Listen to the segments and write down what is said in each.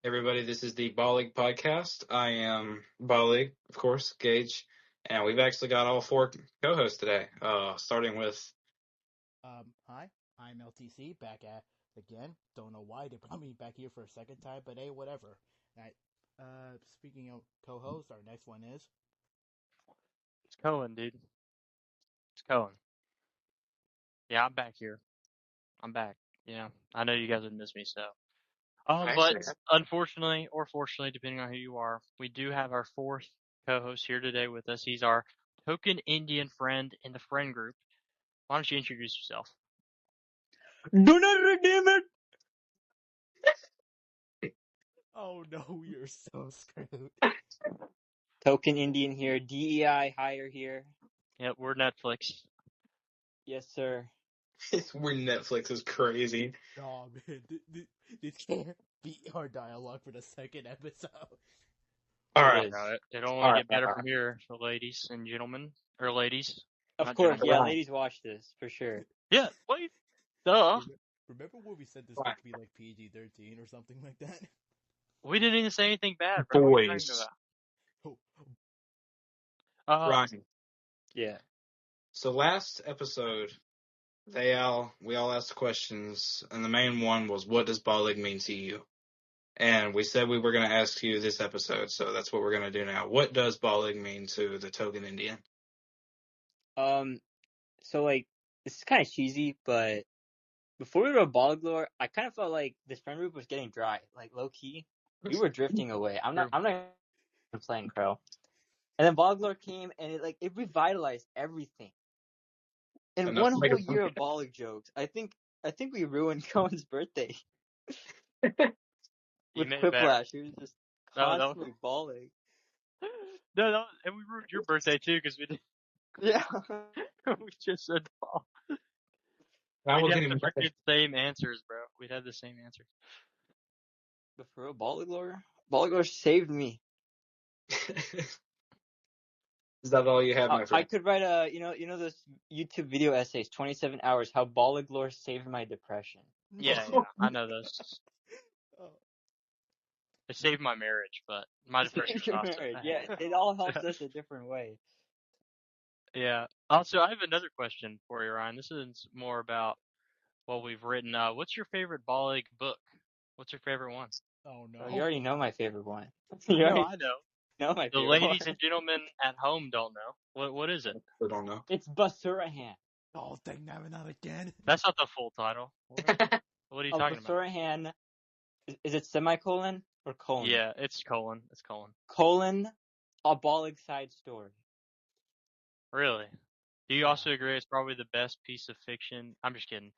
Everybody, this is the Ballig podcast. I am Ballig, of course, Gage, and we've actually got all four co-hosts today. Starting with Hi, I'm LTC back at again. Don't know why they brought me back here for a second time, but hey, whatever. Right. Speaking of co-host, our next one is. It's Cohen, dude. It's Cohen. Yeah, I'm back here. I'm back. I know you guys would miss me, so. But actually, unfortunately, or fortunately, depending on who you are, we do have our fourth co-host here today with us. He's our token Indian friend in the friend group. Why don't you introduce yourself? Do not redeem it! Oh no, you're so screwed. Token Indian here, DEI hire here. Yep, we're Netflix. Yes, sir. we're Netflix is crazy. Oh man, this can't be our dialogue for the second episode. All Don't right, worry about it. It'll only All right, get better all from here, so ladies and gentlemen. Or ladies. Of Not course, gentlemen. yeah, Right. ladies watch this, for sure. Yeah, wait. Duh. Remember when we said this Right. could be like PG-13 or something like that? We didn't even say anything bad, bro. What are you Boys. talking Oh, about? Ryan. Yeah. So last episode, we all asked questions, and the main one was, "What does Ballig mean to you?" And we said we were going to ask you this episode, so that's what we're going to do now. What does Ballig mean to the token Indian? So, like, this is kind of cheesy, but before we wrote Ballig lore, I kind of felt like this friend group was getting dry. Like, low-key, we were drifting away. I'm not playing Crow. And then Ballig lore came, and it revitalized everything. And Enough one to make whole a year of Ballig jokes. I think we ruined Cohen's birthday. You With made it better. Quiplash, he was just No, constantly balling. no, and we ruined your birthday too because we did. Yeah. We just said ball. I We'd wasn't have the even freaking same answers, bro. We'd have the same answers. But for real, Balligor saved me. Is that all you have, my I friend? could write those YouTube video essays, 27 hours, how Balligor saved my depression. Yeah, I know those. oh. It saved my marriage, but my depression was awesome. Yeah, it all helps us a different way. Yeah. Also, I have another question for you, Ryan. This is more about what we've written. What's your favorite Ballig book? What's your favorite one? Oh no. Oh, you already know my favorite one. I know. know my The favorite ladies one. and gentlemen at home don't know. What is it? I don't know. It's Basurahan. Oh, thank never not again. That's not the full title. What are you talking about? Basurahan. Is it semicolon or colon? Yeah, it's colon. It's colon. Colon, a Ballig side story. Really? Do you also agree it's probably the best piece of fiction? I'm just kidding.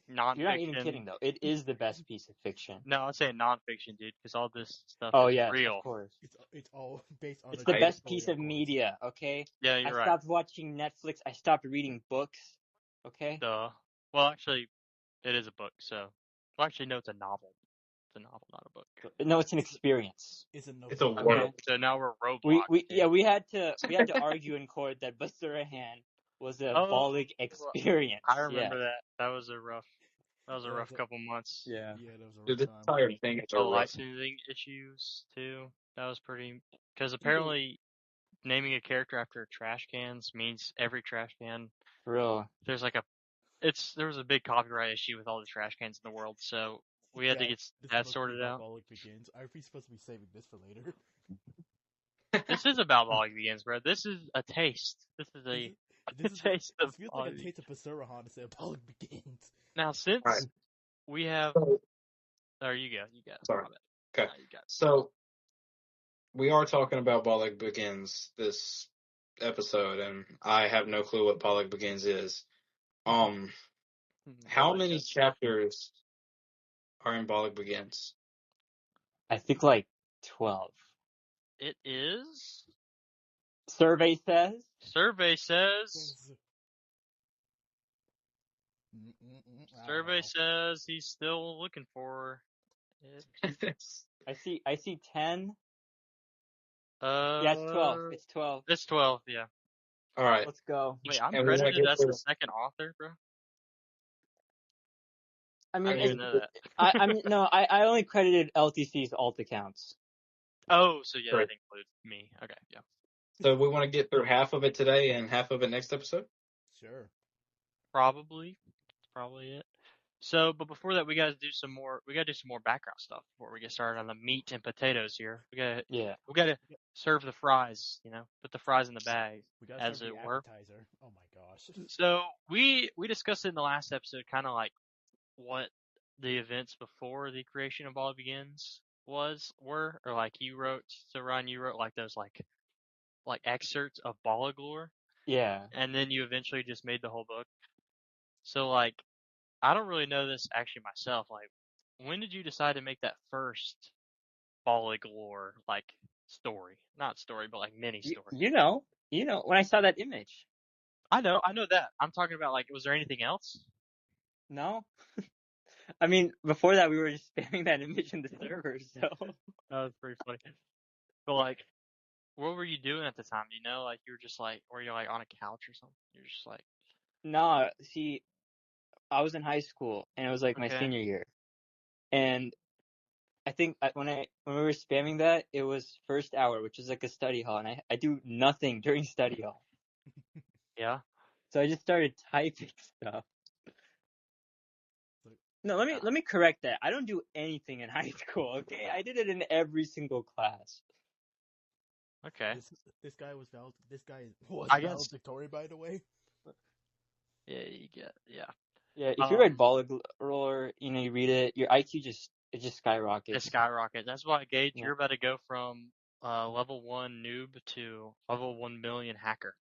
Non-fiction. You're not even kidding, though. It is the best piece of fiction. No, I'm saying non-fiction, dude, because all this stuff Oh, is yeah, real. of course. It's all based on. It's the best piece of media, okay? Yeah, you're I right. stopped watching Netflix. I stopped reading books, okay? Duh. Well, actually, it is a book, so... Well, actually, no, it's a novel. It's a novel, not a book. No, it's an experience. It's a word. Okay, so now we're Roblox. We had to argue in court that Basurahan was a Ballig experience. I remember that. That was a rough couple months. Yeah. Yeah, that was a Dude, this rough entire time. thing is The licensing issues too. That was pretty. Because apparently, naming a character after trash cans means every trash can. For real. There's like there was a big copyright issue with all the trash cans in the world, so we had to get that sorted out. Ballig Begins. Are we supposed to be saving this for later? This is about Ballig Begins, bro. This is a taste. This is a taste of. It feels like a taste of Basurahan instead of Ballig Begins. Now, since we have. There you go. You got it. Sorry. Okay. You got it. So, we are talking about Ballig Begins this episode, and I have no clue what Ballig Begins is. How many chapters are in Ballig Begins? I think like 12. It is. Survey says. Survey says he's still looking for it. I see 10. Yeah, it's 12. It's 12. It's 12, yeah. All right. Let's go. Wait, I'm credited as the second author, bro? I I mean, didn't even know that. I mean, no, I only credited LTC's alt accounts. Oh, so yeah, Right. that includes me. Okay, yeah. So we want to get through half of it today and half of it next episode. Sure. Probably. That's probably it. So, but before that, we gotta do some more. We gotta do some more background stuff before we get started on the meat and potatoes here. Yeah. We gotta serve the fries. You know, put the fries in the bag, We gotta as start it the were. appetizer. Oh my gosh. So we discussed it in the last episode, kind of like what the events before the creation of All Begins were, or like you wrote. So Ryan, you wrote like those like excerpts of Ballig, Yeah. and then you eventually just made the whole book. So like, I don't really know this actually myself. Like, when did you decide to make that first Ballig like story? Not story, but like mini story. You know, when I saw that image. I know that. I'm talking about like, was there anything else? No. I mean, before that, we were just spamming that image in the server, so. That was pretty funny. But like, what were you doing at the time? You know, like you were just like, or you're like on a couch or something. You're just like, No, see, I was in high school, and it was like my okay, senior year. And I think when we were spamming that, it was first hour, which is like a study hall, and I do nothing during study hall. yeah. So I just started typing stuff. No, let me correct that. I don't do anything in high school, okay? I did it in every single class. Okay. This guy was I guess. valedictorian, by the way. Yeah, you get. Yeah. Yeah, if you read Ballig Roller, you read it, your IQ just skyrockets. It skyrocket. That's why, Gage, Yeah. you're about to go from level 1 noob to level 1 million hacker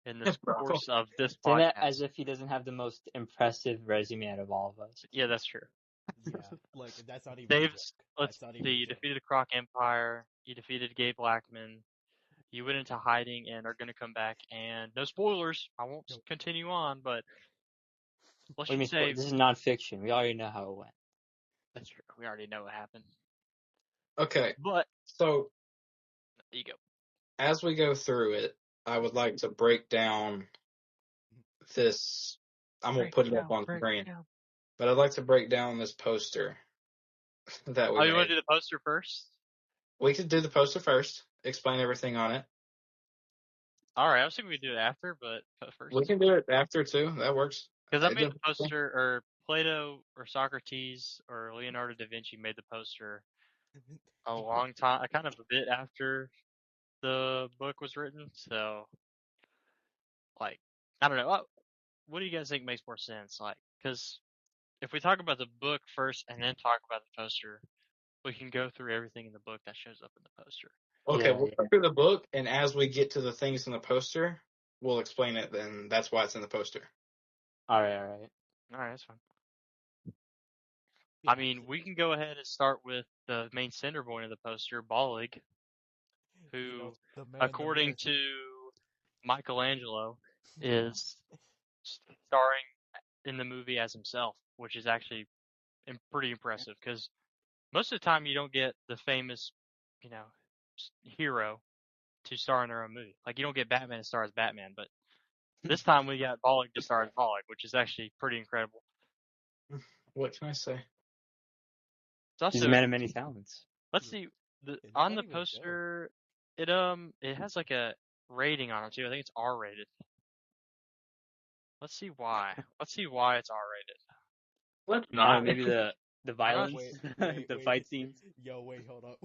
in this course of this Saying that podcast. as if he doesn't have the most impressive resume out of all of us. Yeah, that's true. Yeah, like that's not even a joke. Let's That's not see. even a You joke. defeated the Croc Empire. You defeated Gabe Blackman. You went into hiding and are going to come back. And no spoilers. I won't continue on, but let's What do you mean? just say This is nonfiction. We already know how it went. that's true. We already know what happened. Okay. But So there you go. as we go through it, I would like to break down this. I'm gonna put it up on screen, but I'd like to break down this poster that we Oh, you want made. to do the poster first? We could do the poster first, explain everything on it. All right, I was thinking we'd do it after, but first. We can do it after too. That works. Because I made the poster, or Plato, or Socrates, or Leonardo da Vinci made the poster a long time, kind of a bit after the book was written. So, like, I don't know. What do you guys think makes more sense? Like, because if we talk about the book first and then talk about the poster, we can go through everything in the book that shows up in the poster. Okay, Yeah, we'll go through the book, and as we get to the things in the poster, we'll explain it. Then that's why it's in the poster. All right. All right, that's fine. Yeah, I mean, we can go ahead and start with the main center point of the poster, Ballig, who, the man, according to Michelangelo, is starring in the movie as himself, which is actually pretty impressive because most of the time you don't get the famous, hero to star in their own movie. Like you don't get Batman to star as Batman, but this time we got Ballig to star as Ballig, which is actually pretty incredible. What can I say? He's a man of many talents. Let's see. On the poster, it has like a rating on it too. I think it's R rated. Let's see why. Let's see why it's R rated. Let's not. Maybe the violence, wait, the fight scenes. Yo, wait, hold up.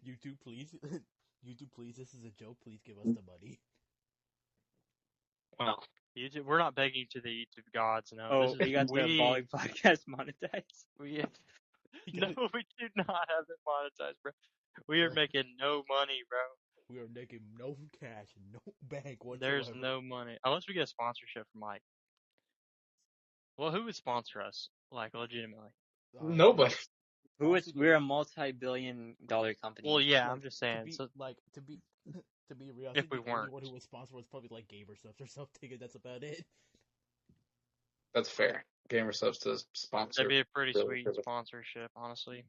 YouTube, please. YouTube, please. This is a joke. Please give us the money. Well, YouTube, we're not begging to the YouTube gods. No. Oh, we got the Ballig podcast monetized. No, we do not have it monetized, bro. We are making no money, bro. We are making no cash, no bank whatsoever. There's no money unless we get a sponsorship from like. Well, who would sponsor us? Like legitimately. nobody. We're a multi-billion-dollar company. Well, yeah, I'm just saying. To be real, I if think we the weren't, only one who was sponsored was probably like Gamer Subs or something, and that's about it. That's fair. Gamer Subs does sponsor. That'd be a pretty sweet sponsorship, honestly.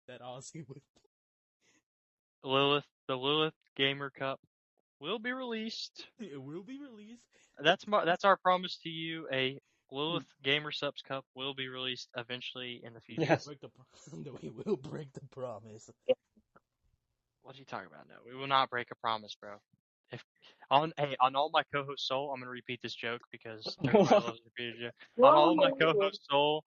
That honestly would. The Lilith Gamer Cup will be released. It will be released. That's our promise to you, a Lilith Gamer Subs Cup will be released eventually in the future. Yes. We will break the promise. What are you talking about? No, we will not break a promise, bro. If on all my co-host soul, I'm gonna repeat this joke because everybody loves repeated joke. On all of my co-host soul,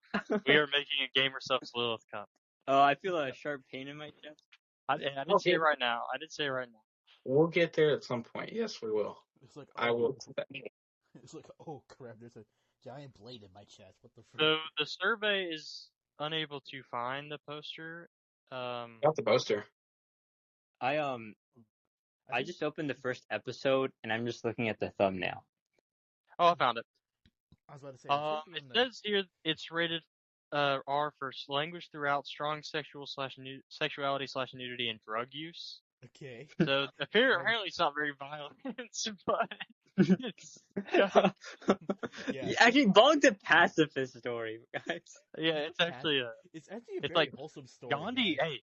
we are making a Gamer Subs Lilith Cup. Oh, I feel a sharp pain in my chest. I didn't say it right now. I did say it right now. We'll get there at some point. Yes, we will. It's like, I will. It's like, oh crap! There's a giant blade in my chest. What the frick? So the survey is unable to find the poster. Got the poster. I think- just opened the first episode and I'm just looking at the thumbnail. Oh, I found it. I was about to say. I think It says here it's rated R for language throughout strong sexuality / nudity and drug use. Okay. So apparently it's not very violent, but it's Yeah. Actually, Ballig's a pacifist story, guys. yeah, it's actually It's actually a it's very like wholesome story. Gandhi. guys. Hey,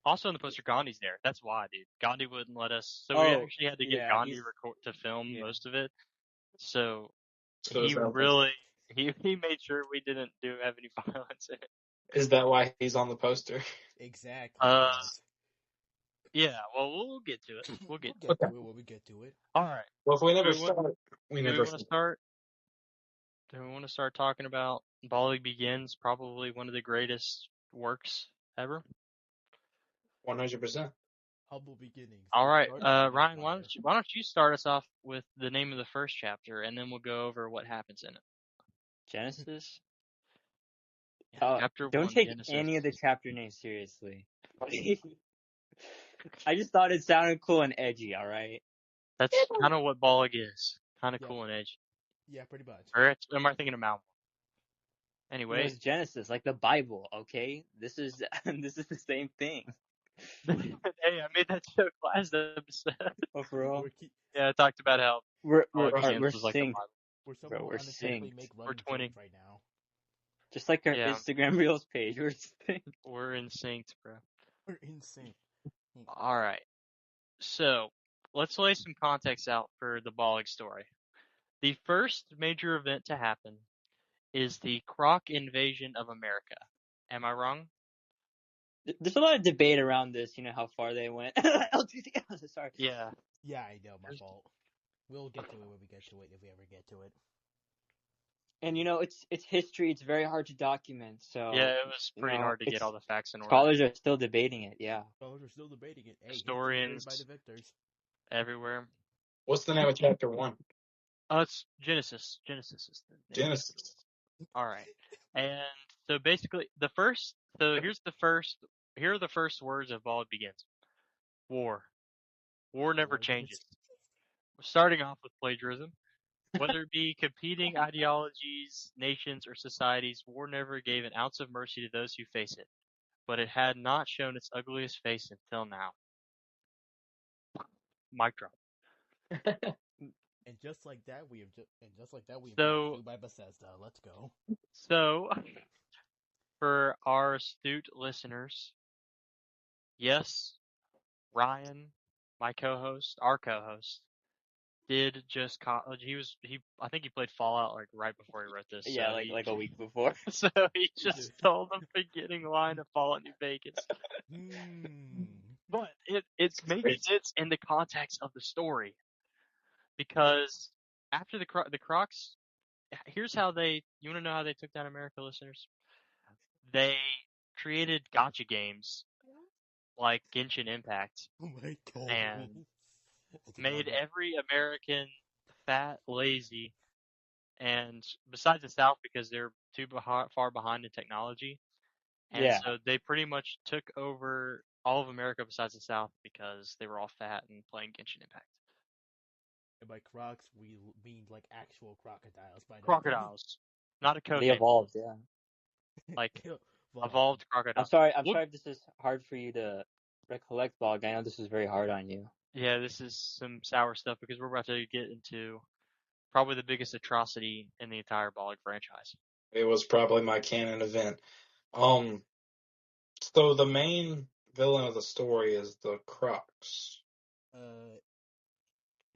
also in the poster, Gandhi's there. That's why, dude. Gandhi wouldn't let us, so we Oh, actually had to get yeah, Gandhi he's- to film yeah. most of it. So So he is that- really he made sure we didn't have any violence in it. Is that why he's on the poster? Exactly. Uh, yes. Yeah, well, we'll get to it. We'll get to it. to it when we get to it. All right. Well, if we never Do we want- start, we Do we never. want to start? Do we want to start talking about Ballig Begins, probably one of the greatest works ever? 100%. Humble beginnings. All right, Start with Ryan, fire. why don't you start us off with the name of the first chapter, and then we'll go over what happens in it. Genesis? Chapter Don't 1, take Genesis. any of the chapter names seriously. I just thought it sounded cool and edgy, alright? That's kind of what Ballig is. Kind of Yeah. cool and edgy. Yeah, pretty much. Or am I thinking of Mount? It Anyway, was Genesis, like the Bible, okay? This is this is the same thing. hey, I made that joke last episode. Oh, for real? Yeah, I talked about how We're Ballig alright, Begins we're was like the synced. Bible. We're somehow we're unintentionally synced. make We're running 20. jokes right now. Just like our Yeah. Instagram Reels page, we're synced. We're in sync, bro. We're insane. All right. So let's lay some context out for the Ballig story. The first major event to happen is the Croc invasion of America. Am I wrong? There's a lot of debate around this, you know, how far they went. LTC, sorry. Yeah. Yeah, I know, my fault. We'll get to it when we get to it, if we ever get to it. And you know, it's history, it's very hard to document, so Yeah, it was pretty no, hard to get it's- all the facts in order. scholars are still debating it, yeah. Scholars are still debating it. Hey, Historians. by the victors. Everywhere. What's the name of chapter 1? It's Genesis. Genesis is the name. Genesis. All right. And so basically, here are the first words of Ballig Begins. War. War never War changes. Starting off with plagiarism. Whether it be competing ideologies, nations, or societies, war never gave an ounce of mercy to those who face it. But it had not shown its ugliest face until now. Mic drop. And just like that, we have So- by Bethesda. Let's go. So, for our astute listeners, yes, Ryan, my co-host, our co-host, did just I think he played Fallout like right before he wrote this. Yeah, so like a week before. So he just stole the beginning line of Fallout New Vegas. But it makes sense in the context of the story. Because after the Crocs, here's how you want to know how they took down America, listeners? They created gotcha games like Genshin Impact, Oh my god. And That's made another- every American fat, lazy, and besides the South because they're too far behind in technology. And Yeah. so they pretty much took over all of America besides the South because they were all fat and playing Genshin Impact. And by crocs, we mean like actual crocodiles. By that. Crocodiles. Not a code They name. evolved, yeah. Like, Well, evolved I'm crocodiles. sorry Look- if this is hard for you to recollect, Ballig. I know this is very hard on you. Yeah, this is some sour stuff because we're about to get into probably the biggest atrocity in the entire Ballig franchise. It was probably my canon event. So the main villain of the story is the Crocs.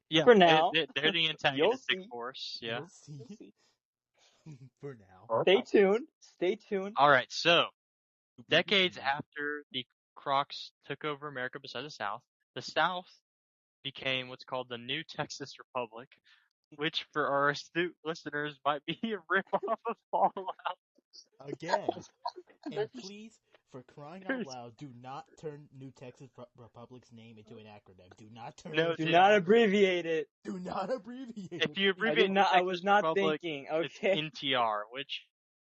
Yeah, For now. they're the You'll antagonistic see. force. Yeah. You'll see. For now. Stay tuned. Stay tuned. All right, so decades after the Crocs took over America beside the South became what's called the New Texas Republic, which for our astute listeners might be a ripoff of Fallout. Again. And please, for crying out loud, do not turn New Texas Republic's name into an acronym. Do not turn No, it Do into not an acronym. abbreviate it. Do not abbreviate it. If you abbreviate New I Texas was not Republic, thinking. it's Okay. NTR, which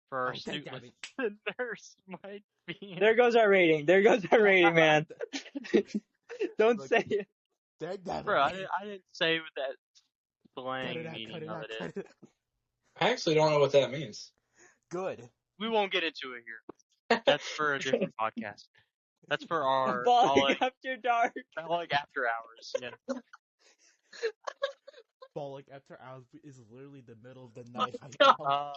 for our Oh, astute damn it. listeners might be. There goes our rating. There goes our rating, man. Don't Look, say it. Damn Bro, it. I didn't say what that Cut slang it out, meaning cut it of out, it cut is. it out. I actually don't know what that means. Good. We won't get into it here. That's for a different podcast. That's for our Balling after dark. Ballig after hours. Yeah. Ballig after hours is literally the middle of the night right now.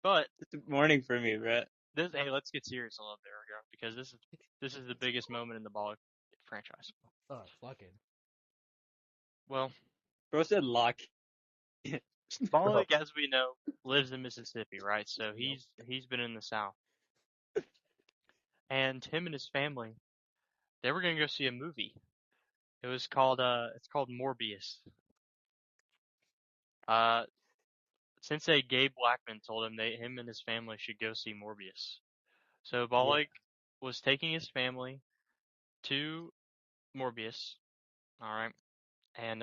But It's morning for me, Brett. hey, let's get serious a little bit here because this is the biggest moment in the Ballig franchise. Oh, fucking. Well, Bro said lock. Ballig, as we know, lives in Mississippi, right? So he's been in the South, and him and his family, they were gonna go see a movie. It was called it's called Morbius. Sensei Gabe Blackman told him him and his family should go see Morbius. So Ballig was taking his family to Morbius, all right, and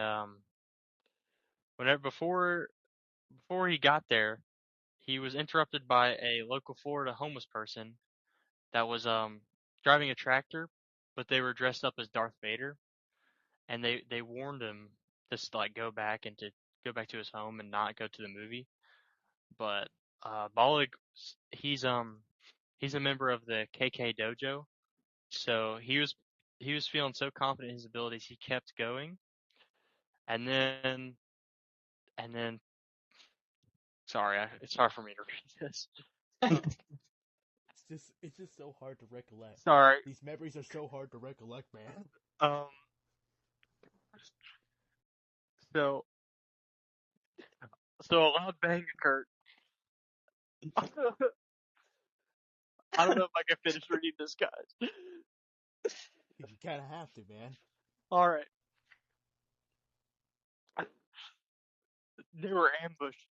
before he got there, he was interrupted by a local Florida homeless person that was driving a tractor, but they were dressed up as Darth Vader, and they warned him to like go back to his home and not go to the movie. But Ballig, he's a member of the KK Dojo, so he was feeling so confident in his abilities, he kept going, and then sorry, it's hard for me to read this. It's just so hard to recollect. Sorry. These memories are so hard to recollect, man. So a loud bang occurred. I don't know if I can finish reading this, guys. You kind of have to, man. All right. They were ambushed.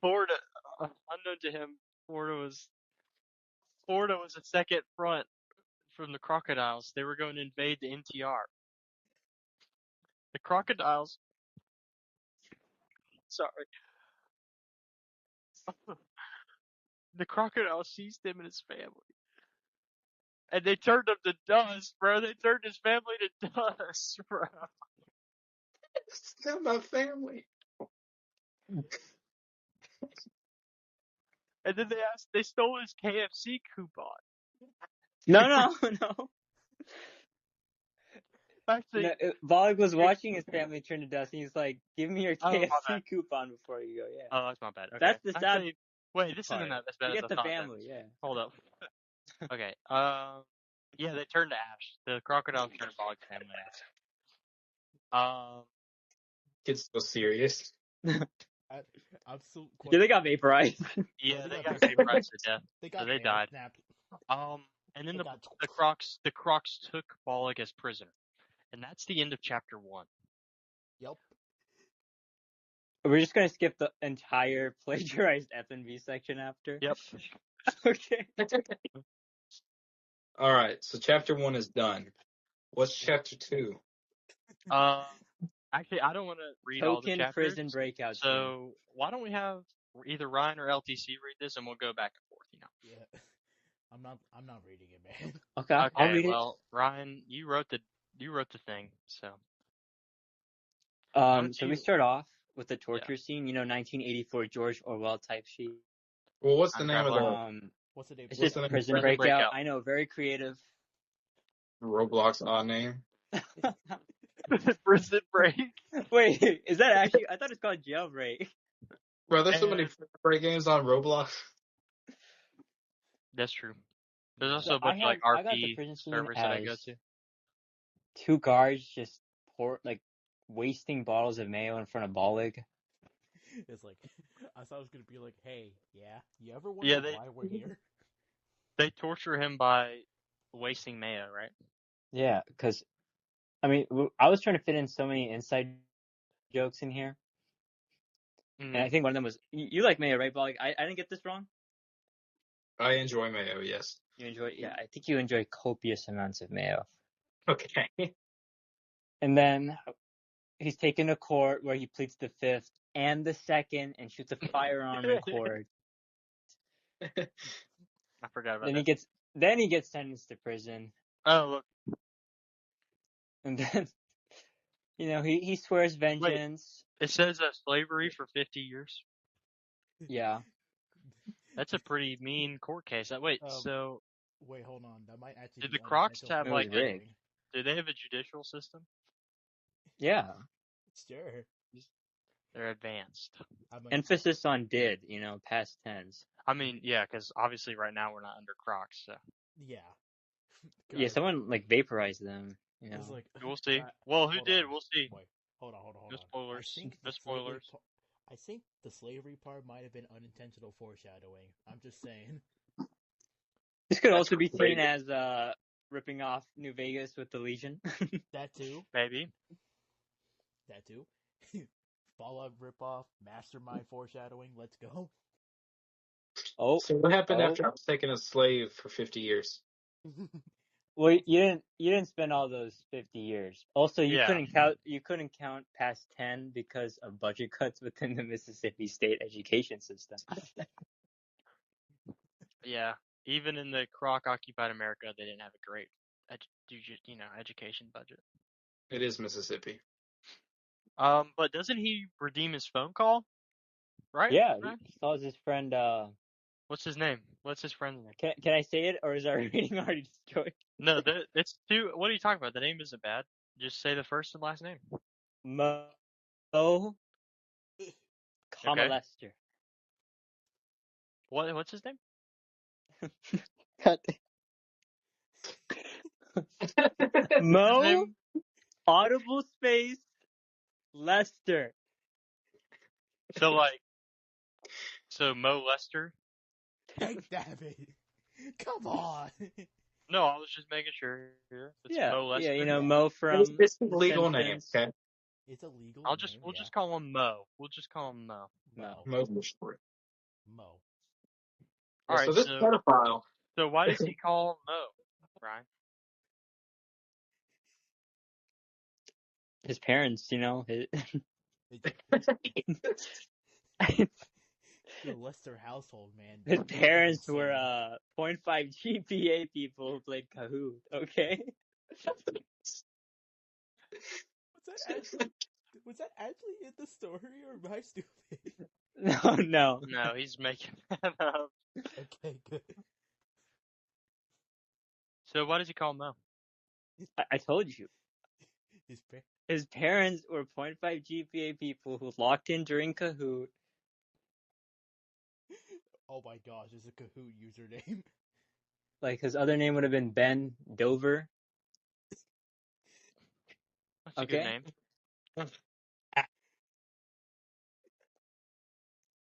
Florida, unknown to him, Florida was a second front from the crocodiles. They were going to invade the NTR. The crocodiles. Sorry. The crocodiles seized him and his family. And they turned him to dust, bro. They turned his family to dust, bro. It's not my family. And then they stole his KFC coupon. No. Actually, Ballig was watching his family turn to dust, and he's like, "Give me your Oh, my KFC bad. coupon before you go." Yeah. Oh, that's not bad. Okay. That's the sad Actually, wait, this part. isn't as bad You as get I the thought. then. family, yeah. Hold up. Okay. Yeah, they turned to ash. The crocodiles turned Ballig's family to ash. It's so serious. I'm so. Yeah, they got vaporized. Yeah, they they got got vaporized to death. They So got they died. Snapped. And then They the got- Crocs took Ballig as prisoner, and that's the end of chapter 1. Yep. We're just gonna skip the entire plagiarized F&B section after. Yep. Okay. All right, so chapter 1 is done. What's chapter 2? Actually, I don't want to read all the Token chapters. prison breakout. So why don't we have either Ryan or LTC read this, and we'll go back and forth. Yeah. I'm not reading it, man. Okay, I'll read well, Ryan, you wrote the thing, so. it. So we start off with the torture scene. 1984 George Orwell type sheet. Well, what's the name of the What's the name? It's What's just the name? prison breakout. I know, very creative. Roblox odd name? Prison break. Wait, is that actually? I thought it's called jailbreak. Bro, there's so many break games on Roblox. That's true. There's also So a bunch of I got the RP prison scene servers that I go as to. 2 guards just wasting bottles of mayo in front of Ballig. It's like, I thought it was gonna be like, hey, yeah, you ever wonder Yeah, why we're here? they torture him by wasting mayo, right? Yeah, because I mean, I was trying to fit in so many inside jokes in here, and I think one of them was you like mayo, right, Ballig? I didn't get this wrong. I enjoy mayo, yes. You enjoy, yeah. I think you enjoy copious amounts of mayo. Okay. And then he's taken to court where he pleads the fifth and the second and shoots a firearm in court. I forgot about Then that. he gets sentenced to prison. Oh, look. And then he swears vengeance. It says slavery for 50 years. Yeah. That's a pretty mean court case. Wait, so Wait, hold on. That might actually did be the Crocs unintentional have It was like rigged. do they have a judicial system? Yeah. Sure. They're advanced. I mean, Emphasis on did, past tense. I mean, yeah, because obviously right now we're not under Crocs, so yeah. Yeah, God, someone vaporized them, it's like, we'll see. God, Well, who hold did? on. We'll see. Wait, hold on. No spoilers. No spoilers. I think the slavery part might have been unintentional foreshadowing. I'm just saying. This could That's also be great. seen as ripping off New Vegas with the Legion. That too. Maybe. Fallout ripoff, mastermind foreshadowing. Let's go. Oh, So what happened after I was taken as slave for 50 years? well, you didn't spend all those 50 years. Also, you Yeah. couldn't count past 10 because of budget cuts within the Mississippi state education system. Yeah. Even in the Croc occupied America, they didn't have a great education budget. It is Mississippi. But doesn't he redeem his phone call? Right? Yeah, Right? he calls his friend. What's his name? What's his friend's name? Can I say it, or is our rating already destroyed? No, it's two. What are you talking about? The name isn't bad. Just say the first and last name. Mo, comma Okay. Lester. What's his name? Mo, Name? audible space, Lester. So Mo Lester? Dang, damn it! Come on. No, I was just making sure here. It's Yeah, Mo Lester. yeah, Mo from It's a legal name, Simpsons. okay? It's a legal We'll name. just call him Mo. We'll just call him Mo. Mo. Mo for short. Mo. All right. So this pedophile. So why does he call him Mo, Brian? His parents, his... The Lester household, man. His parents were 0.5 GPA people who played Kahoot. Okay. Was that actually in the story, or am I stupid? No. No, he's making that up. Okay, good. So why does he call him Mo? I told you. His parents were 0.5 GPA people who locked in during Kahoot. Oh my gosh, it's a Kahoot username. Like, his other name would have been Ben Dover. That's a good name. And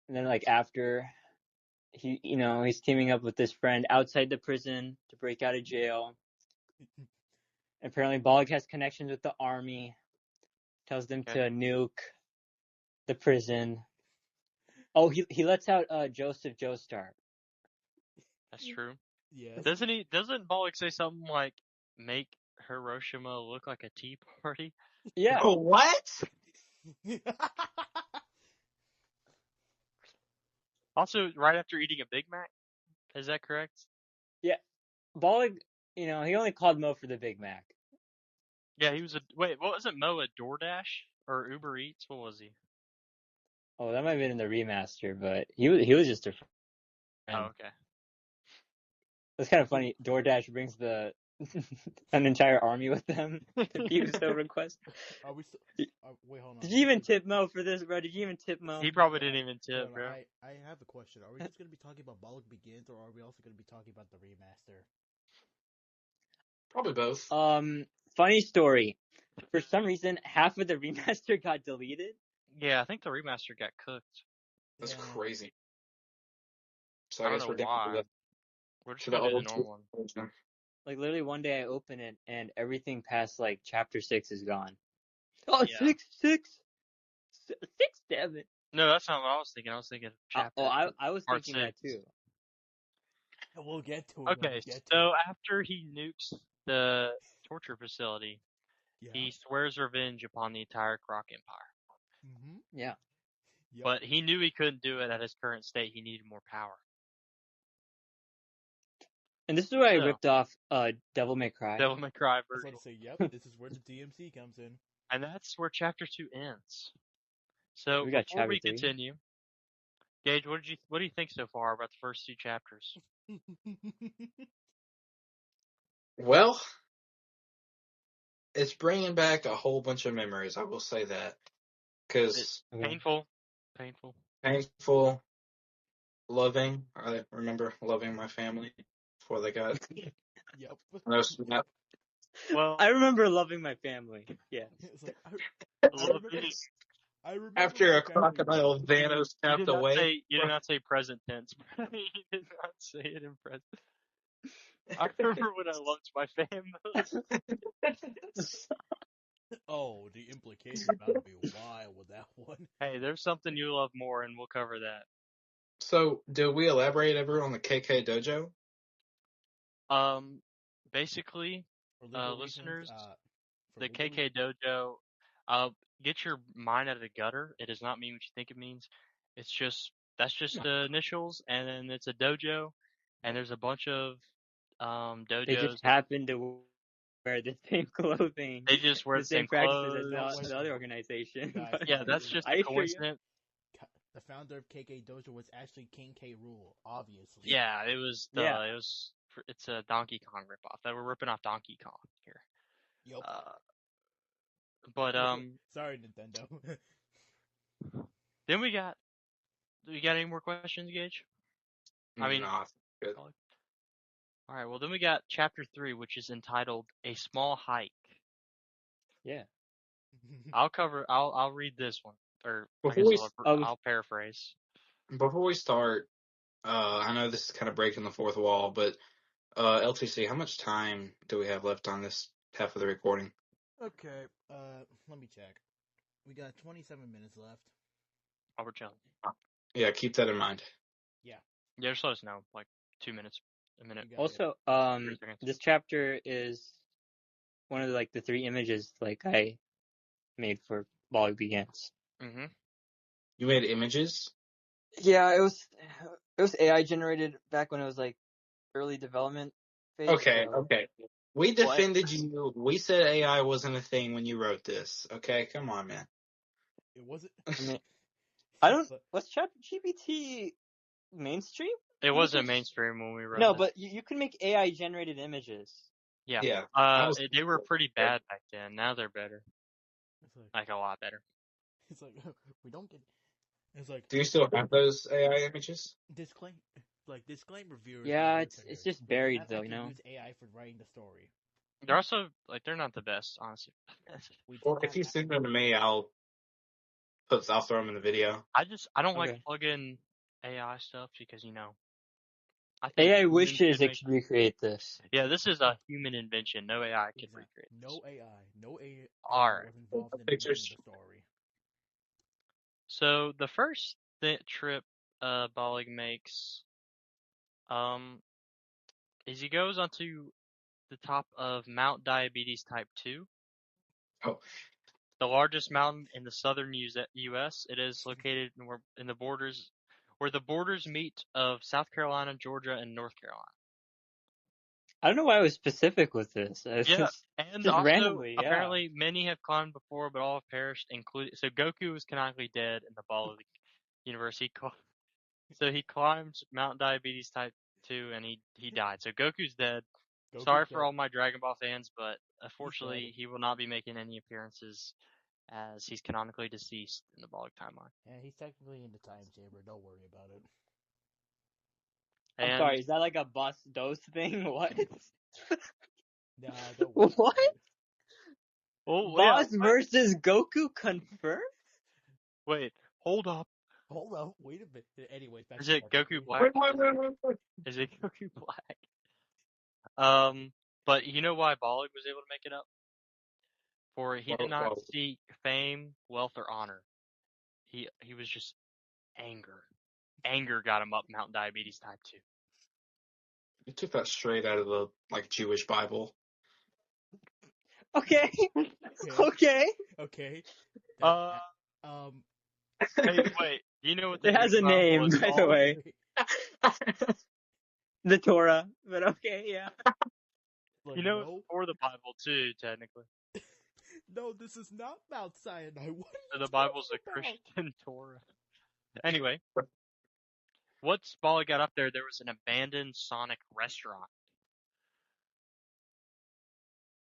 then, after he's teaming up with this friend outside the prison to break out of jail. Apparently, Ballig has connections with the army. Tells them to nuke the prison. Oh, he lets out Joseph Joestar. That's true. Yes. Doesn't Ballig say something like, make Hiroshima look like a tea party? Yeah. Oh, what? Also, right after eating a Big Mac? Is that correct? Yeah. Ballig, he only called Mo for the Big Mac. Yeah, he was wait, what was it, Mo, a DoorDash? Or Uber Eats? What was he? Oh, that might have been in the remaster, but he was just a friend. Oh, okay. It's kind of funny. DoorDash brings an entire army with them to view the request. Are we wait, hold on. Did you even tip Mo for this, bro? Did you even tip Mo? He probably didn't even tip, no, bro. I have a question. Are we just going to be talking about Ballig Begins, or are we also going to be talking about the remaster? Probably both. funny story. For some reason, half of the remaster got deleted. Yeah, I think the remaster got cooked. That's Yeah. crazy. So I I don't guess know we're down why. We're just to the gonna do the old normal one. version. Like literally one day I open it and everything past like chapter 6 is gone. Oh, Yeah. 7. No, that's not what I was thinking. I was thinking chapter I was part thinking that 6. too. We'll get to it. Okay, so after he nukes the torture facility, he swears revenge upon the entire Croc Empire. Mm-hmm. Yeah. Yep. But he knew he couldn't do it at his current state. He needed more power. And this is where I So, ripped off Devil May Cry. Devil May Cry I was version. about to say, yep, this is where the DMC comes in. And that's where chapter 2 ends. So We got before we chapter 3. continue, Gage, what do you think so far about the first 2 chapters? Well, it's bringing back a whole bunch of memories. I will say that because Painful. painful, loving. I remember loving my family before they got Yep. no snap. Well, I remember loving my family. Yeah. It's like, love I remember After my a family. crocodile Thanos you snapped did not away. say you did not say present tense. You did not say it in present. I remember when I loved my family. Oh, the implication's about to be wild with that one. Hey, there's something you love more, and we'll cover that. So, do we elaborate ever on the KK Dojo? Basically, For legal listeners, reasons, the KK Dojo, get your mind out of the gutter. It does not mean what you think it means. That's just the initials, and then it's a dojo, and there's a bunch of dojos. They just happen to wear the same clothing. They just wear the same clothes. practices as the other organization. Guys, But Yeah, that's just I a assure you, coincidence. the founder of KK Dojo was actually King K. Rool, obviously. Yeah, it's a Donkey Kong ripoff. That we're ripping off Donkey Kong here. Yep. But Sorry, Nintendo. then we got any more questions, Gage? I mean, no, good. all right. Well, then we got chapter 3, which is entitled "A Small Hike." yeah. I'll read this one, or I Before guess I'll paraphrase. Before we start, I know this is kind of breaking the fourth wall, but LTC, how much time do we have left on this half of the recording? Okay, let me check. We got 27 minutes left. Oh, we're chilling. Yeah, keep that in mind. Yeah. Yeah, just let us know, like 2 minutes, a minute. Also, this chapter is one of the 3 images I made for Ballig Begins. Mm-hmm. You made images? Yeah, it was AI generated back when it was early development phase. Okay, so. okay. We defended you. We said AI wasn't a thing when you wrote this. Okay, come on, man. It wasn't. I mean, I don't. Was ChatGPT mainstream? It wasn't mainstream when we wrote. No, this. but you can make AI generated images. Yeah. Yeah. They were pretty bad back then. Now they're better. It's Like a lot better. It's like we don't get. It's like. Do you still have those AI images? Disclaimer viewers. Yeah, it's just buried though, Use AI for writing the story. They're also they're not the best, honestly. Well, if you send them to me, I'll throw them in the video. I don't like plug-in AI stuff because I think AI wishes it could recreate this. Yeah, this is a human invention. No AI could recreate this. No AI. No AI Alright. was involved in the story. So the first trip Ballig makes is he goes onto the top of Mount Diabetes Type 2. Oh. The largest mountain in the southern U.S. It is located in the borders where the borders meet of South Carolina, Georgia, and North Carolina. I don't know why I was specific with this. And just also, randomly, yeah. apparently, many have climbed before, but all have perished, including... So Goku was canonically dead in the Ballig universe. So he climbed Mount Diabetes Type 2, and he died. So Goku's dead. Sorry for all my Dragon Ball fans, but unfortunately, he will not be making any appearances as he's canonically deceased in the Ballig timeline. Yeah, he's technically in the time chamber. Don't worry about it. I'm sorry, is that like a bus dose thing? What? Nah, don't worry. What? Oh, yeah. Boss versus Goku confirmed? Wait, hold up. Hold on, wait a minute. Anyways, back Is to it Goku. Goku Black? Wait. Is it Goku Black? But you know why Ballig was able to make it up? For he did not seek fame, wealth, or honor. He was just anger. Anger got him up mountain diabetes type 2. You took that straight out of the Jewish Bible. Okay. Okay. Okay. Okay. Hey, wait. Do you know what the It has Jewish a Bible name, is by the called? way. The Torah. But okay, yeah. Look, You know no, it's for the Bible too, technically. no, this is not Mount Sinai. What are So you the Bible's a talking about? Christian Torah. Anyway, once Ballig got up there was an abandoned Sonic restaurant.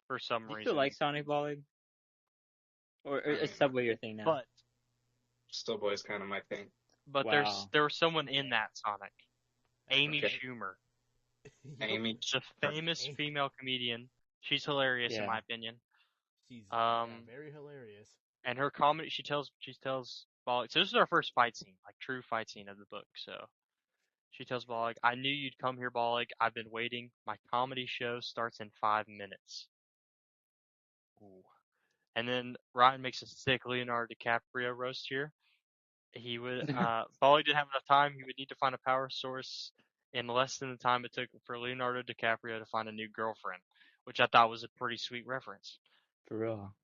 For some Do you reason. still like Sonic Balling? Or I mean, is Subway your thing now? But Stillboy's kind of my thing. Wow. there was someone in that Sonic. Amy Okay. Schumer. Amy. The famous female comedian. She's hilarious in Yeah. my opinion. She's very hilarious. And her comedy, she tells Ballig. So this is our first fight scene, true fight scene of the book. So she tells Ballig, "I knew you'd come here, Ballig. I've been waiting. My comedy show starts in 5 minutes." Ooh. And then Ryan makes a sick Leonardo DiCaprio roast here. He would, Ballig didn't have enough time. He would need to find a power source in less than the time it took for Leonardo DiCaprio to find a new girlfriend, which I thought was a pretty sweet reference. For real.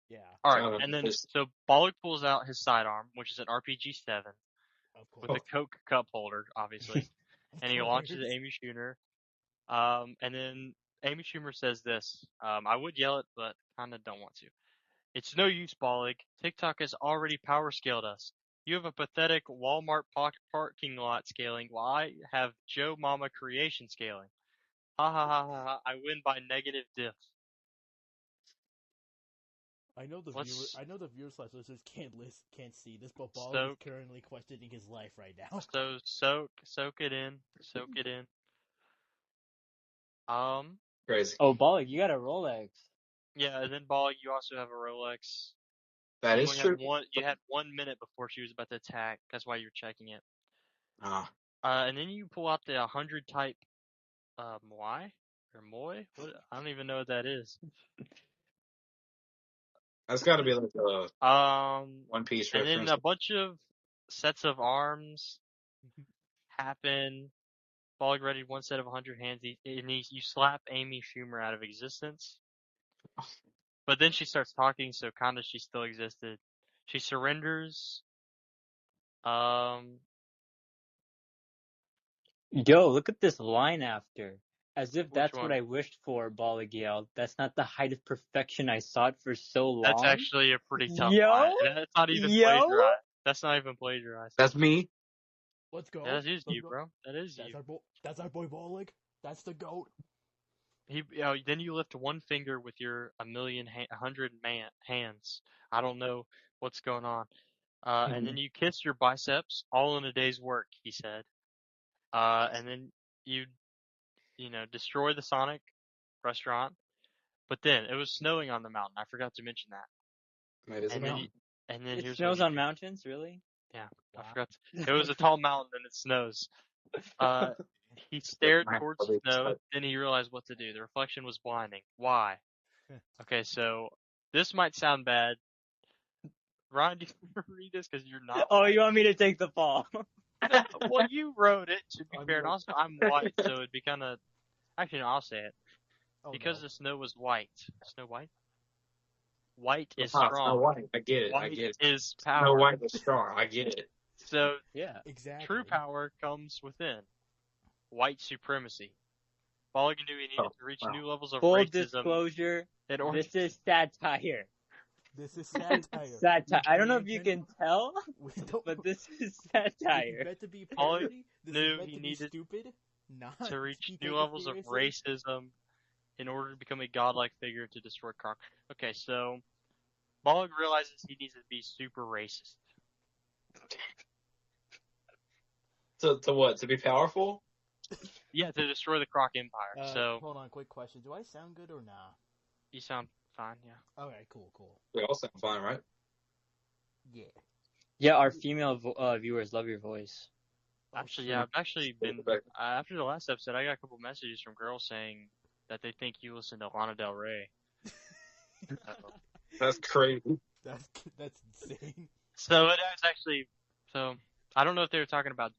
Yeah. All right, and then so Ballig pulls out his sidearm, which is an RPG-7, Of course. with a Coke cup holder, obviously, and he launches at Amy Schumer. And then Amy Schumer says this. I would yell it, but kind of don't want to. "It's no use, Ballig. TikTok has already power scaled us. You have a pathetic Walmart parking lot scaling, while I have Joe Mama creation scaling. Ha ha ha ha ha. I win by negative diff." I know the viewers / listeners can't see this, but Ballig is currently questioning his life right now. So soak it in. Soak it in. Crazy. Oh, Ballig, you got a Rolex. Yeah, and then Ballig, you also have a Rolex. That is true. You had 1 minute before she was about to attack. That's why you were checking it. Ah. And then you pull out the 100 type, Moi? Or Moi? What? I don't even know what that is. That's got to be like a One Piece and reference. then a bunch of sets of arms happen. Ballig ready one set of 100 hands, you slap Amy Schumer out of existence. But then she starts talking, so kinda she still existed. She surrenders. Yo, look at this line after. As if that's one? what I wished for, Ballig yelled. That's not the height of perfection I sought for so long. That's actually a pretty tough Yo? line. That's not even plagiarized. That's not even plagiarized. That's me. Let's go. That is you, bro. That is you. That's our boy Ballig. That's the GOAT. Then you lift one finger with your 100 hands. I don't know what's going on. And then you kiss your biceps, all in a day's work, he said. And then you destroy the Sonic restaurant. But then it was snowing on the mountain. I forgot to mention that. That is a mountain. And then it snows on mountains, really? Yeah, wow. I forgot. It was a tall mountain and it snows. He stared towards the snow, then he realized what to do. The reflection was blinding. Why? Okay, so this might sound bad. Ryan, do you read this because you're not? Oh, you want me to take the fall? Well, you wrote it, to be fair, and also I'm white, so it'd be kind of. Actually, no, I'll say it. Because the snow was white. Snow White? White is strong. Snow White. I get it. White is power. Snow White is strong. I get it. So, yeah, exactly. True power comes within. White supremacy. Ballig knew he needed to reach new levels of full racism. Disclosure, this is satire. This is satire. Satire. I don't know if you can tell, but this is satire. Meant to be parody. This knew is meant he to needed be stupid. Not to reach new levels of racism in order to become a godlike figure to destroy Kronk. Okay, so Ballig realizes he needs to be super racist. To what? To be powerful? Yeah, to destroy the Kronk Empire. So hold on, quick question. Do I sound good or nah? You sound fine. Yeah. Okay, cool. We all sound fine, right? Yeah. Yeah, our female viewers love your voice. Oh, Actually, shit. yeah, I've actually been after the last episode. I got a couple messages from girls saying that they think you listen to Lana Del Rey. That's crazy. That's insane. So it was actually. So I don't know if they were talking about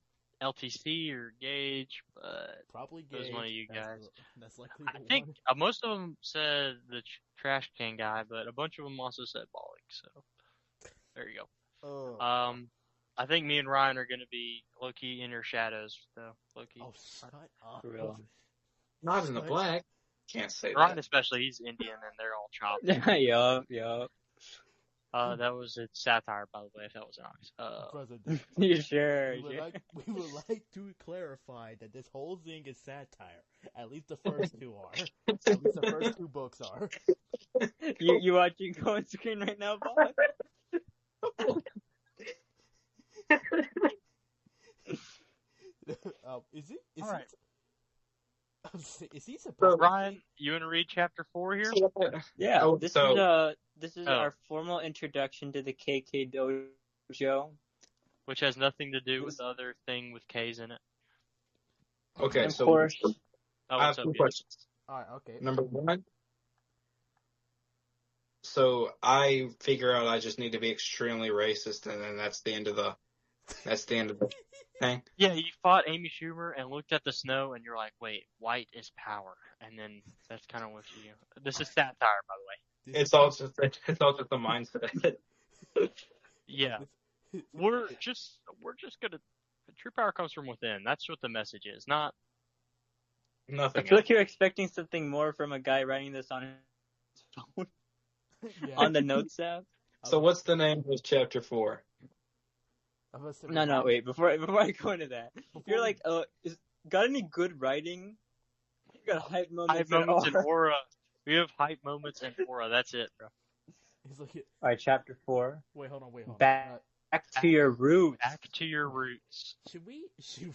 LTC or Gage, but Probably it was Gage. one of you guys. That's likely I the think one. most of them said the trash can guy, but a bunch of them also said Ballig. So there you go. Oh. I think me and Ryan are gonna be low key in your shadows, though. Low key. Oh, shut up. For real. Not in the black. Can't say Ryan that. especially, he's Indian and they're all chopped. Yup. That was a satire, by the way, if that was honest. President. You sure? We would like to clarify that this whole thing is satire. At least the first two are. At least the first two books are. You watching go on screen right now, Bob? Is he supposed Ryan, you want to read chapter 4 here? Yeah. Oh, This is our formal introduction to the KK Dojo. Which has nothing to do with the other thing with K's in it. Okay, Of so course. Oh, I have what's up, two dude? questions. Alright, okay. Number one, so I figure out I just need to be extremely racist, and then that's the end of the thing. Yeah, you fought Amy Schumer and looked at the snow, and you're like, wait, white is power. And then that's kind of what you... This is satire, by the way. It's all just a mindset. Yeah. We're just gonna... True power comes from within. That's what the message is, not... I Nothing feel else. like you're expecting something more from a guy writing this on his phone. Yeah. On the notes app. So what's the name of chapter 4? No, wait. Before I go into that, you're like, got any good writing? You got hype moments, Hype moments and aura. aura. We have hype moments and aura. That's it, bro. He's like, All right, chapter 4. wait, hold on. Back to your roots. Back to your roots. Should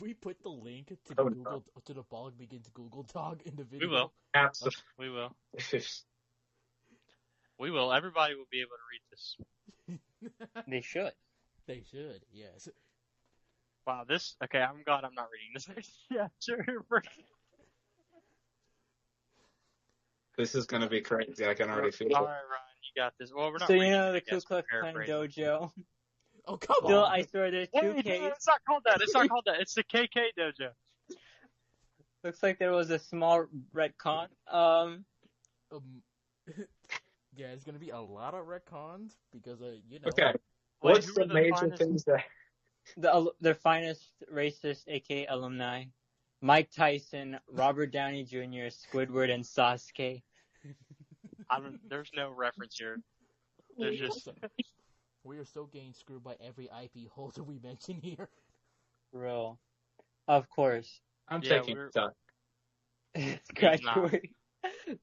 we put the link to the Ballig Begins Google Doc in the video? We will. Absolutely. We will. We will. Everybody will be able to read this. They should. They should, yes. Wow, this... Okay, I'm glad I'm not reading this next chapter. This is gonna be crazy. I can already feel All it. right, Ryan, you got this. Well, we're not So reading you know it, the I Ku guess, Klux we're Klan paraphrasing. Dojo. Oh, come Still, on! I swear there's two Wait, Ks. no, it's not called that. It's not called that. It's the KK Dojo. Looks like there was a small retcon. Yeah, it's gonna be a lot of retcons because you know. Okay. Wait, What's who the are the major finest- things that? The finest racist, aka alumni, Mike Tyson, Robert Downey Jr., Squidward, and Sasuke. There's no reference here. There's just... We are so getting screwed by every IP holder we mention here. Bro. Of course. I'm Yeah, taking we're- time. Graduate.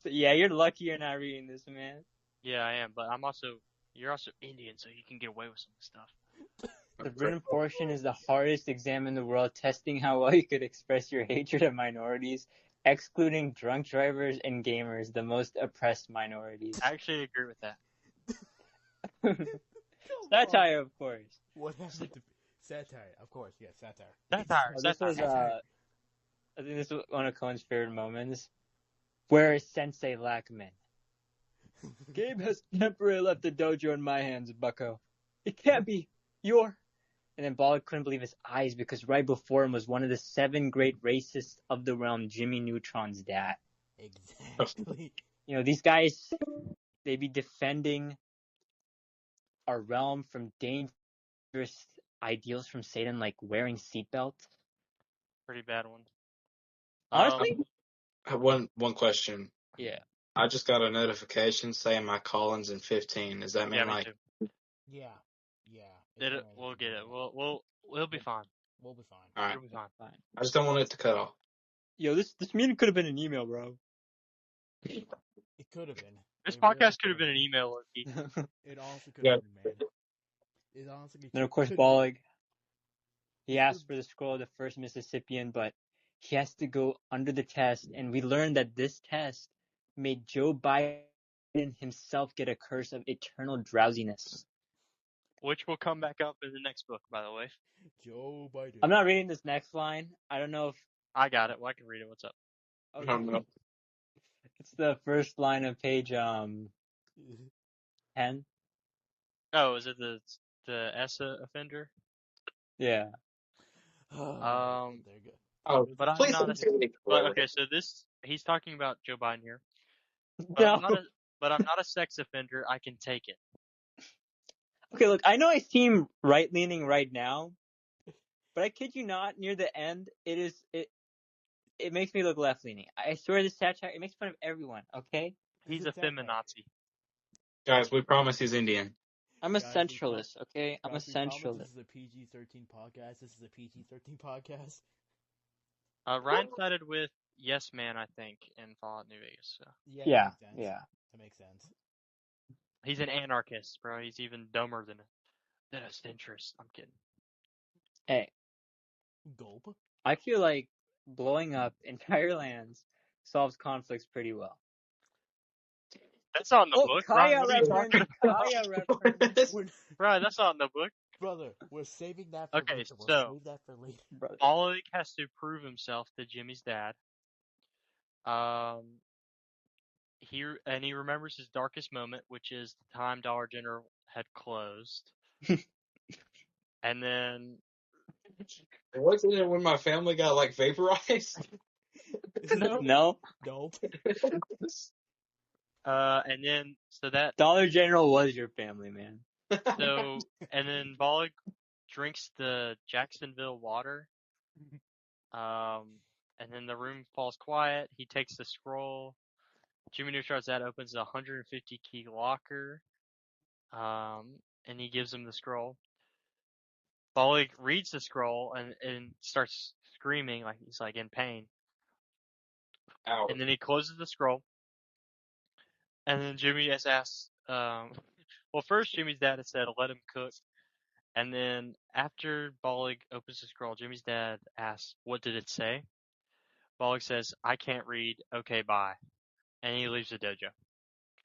So, yeah, you're lucky you're not reading this, man. Yeah, I am, but you're also Indian, so you can get away with some stuff. The written portion is the hardest exam in the world, testing how well you could express your hatred of minorities, excluding drunk drivers and gamers, the most oppressed minorities. I actually agree with that. Satire, of course. What happened to satire? Of course, yes, satire. Satire. This was, Satire. I think this was one of Cohen's favorite moments. Where is Sensei Lackman? Gabe has temporarily left the dojo in my hands, bucko. It can't be. You're... And then Ballig couldn't believe his eyes because right before him was one of the 7 great racists of the realm, Jimmy Neutron's dad. Exactly. You know, these guys, they be defending our realm from dangerous ideals from Satan, like wearing seatbelts. Pretty bad one. Honestly? I have one question. Yeah. I just got a notification saying my calling's in 15. Does that mean Yeah, me like too. Yeah. We'll get it. We'll be fine. We'll be fine. all right? We'll be fine. I just don't want it to cut off. Yo, this meeting could have been an email, bro. It could have been. This It podcast really could have been an email, Loki. It honestly could Yeah. have been, man. It honestly Then of course could- Ballig, he asked for the scroll of the first Mississippian, but he has to go under the test, and we learned that this test made Joe Biden in himself get a curse of eternal drowsiness. Which will come back up in the next book, by the way. Joe Biden. I'm not reading this next line. I don't know if I got it. Well, I can read it. What's up? I don't know. It's the first line of page 10. Oh, is it the ESSA offender? Yeah. Um, There you go. Oh, but I'm please not don't a. say anything But clever. okay, so he's talking about Joe Biden here. But No. I'm not a sex offender. I can take it. Okay, look, I know I seem right leaning right now, but I kid you not, near the end, it makes me look left leaning. I swear this satire, it makes fun of everyone, okay? He's It's a satire. feminazi. Guys, we promise he's Indian. I'm a Guys, we centralist, okay? I'm a Guys, we promise centralist. this is a PG-13 podcast. This is a PG-13 podcast. Ryan sided with Yes Man, I think, in Fallout New Vegas. So. Yeah, Yeah, that makes sense. yeah. That makes sense. He's an anarchist, bro. He's even dumber than a centrist. I'm kidding. Hey, Gulp. I feel like blowing up entire lands solves conflicts pretty well. That's not in the Oh, book, Kaya Ryan. What are you reference. talking about? Kaya reference. We're, Ryan, that's not in the book. brother, we're saving that for Okay, later. We'll so save that for later. Brother. Ballig has to prove himself to Jimmy's dad. He remembers his darkest moment, which is the time Dollar General had closed. And then Wasn't it when my family got like vaporized? no. No. Nope. And then Dollar General was your family, man. and then Ballig drinks the Jacksonville water. And then the room falls quiet. He takes the scroll. Jimmy Neutron's dad opens a 150 key locker. And he gives him the scroll. Ballig reads the scroll and starts screaming like he's like in pain. Ow. And then he closes the scroll. And then Jimmy has asked, well, first Jimmy's dad had said, let him cook. And then after Ballig opens the scroll, Jimmy's dad asks, what did it say? Ballig says, I can't read. Okay, bye. And he leaves the dojo.